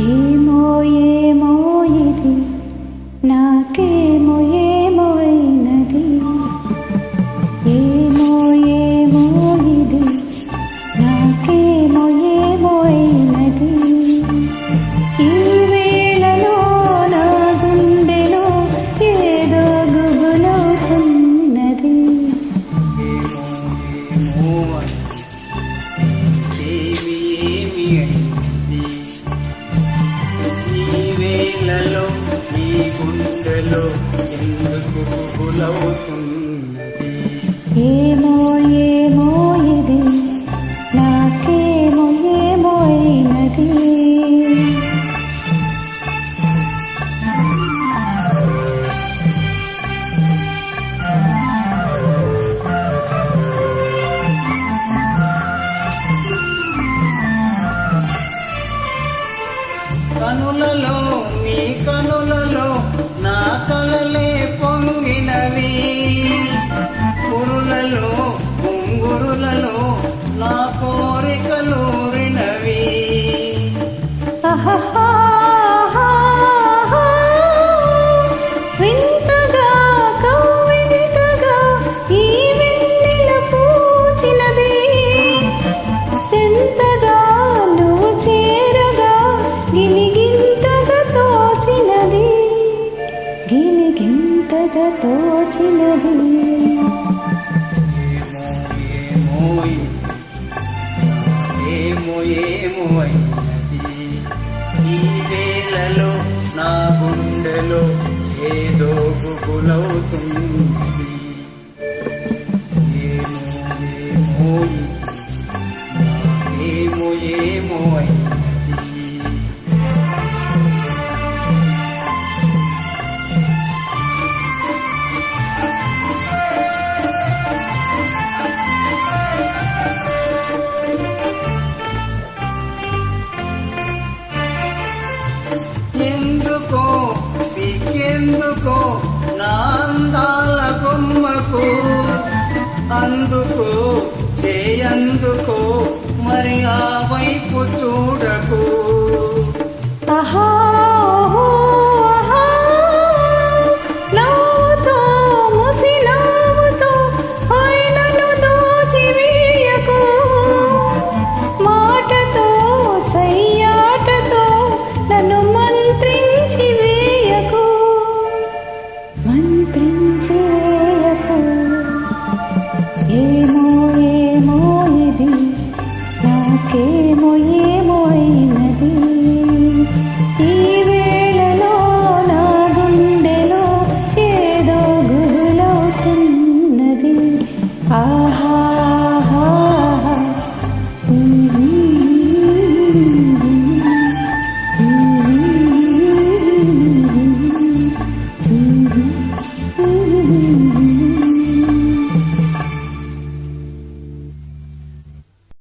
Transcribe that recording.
ఏమో ఏమో ఇది నాకేమో ఏమో అయినది ఏమో ఏమో ఇది నాకేమో ఏమో అయినది ఈ వేళలో నా గుండెలో ఏదో గుబులవుతున్నది వేళలో నీ గుండెలో ఎందుకు గుబులవుతున్నది ఏమో ఏమో ఇది నాకేమో ఏమో అయినది కనులలో నీ కనులలో నా కలలే పొంగినవి కురులలో ముంగురులలో నా కోరికలూరినవి వింతగా కవ్వింతగా ఈ వెన్నెల పూచినది సెంతగా నువ్వు చేరగా గిలిగింతగా తోచినది గిలిగింతగా తోచినది ఏమో ఏమో అయినది ఈ వేళలో నా గుండెలో ఏదో గుబులవుతున్నది ఏమో ఏమో ఇది ఏమో ఏమో అయినది ఎందుకో సిగ్గెందుకో నా అందాల బొమ్మకు అందుకో చేయందుకో మరి ఆ వైపు చూడకు ఆహా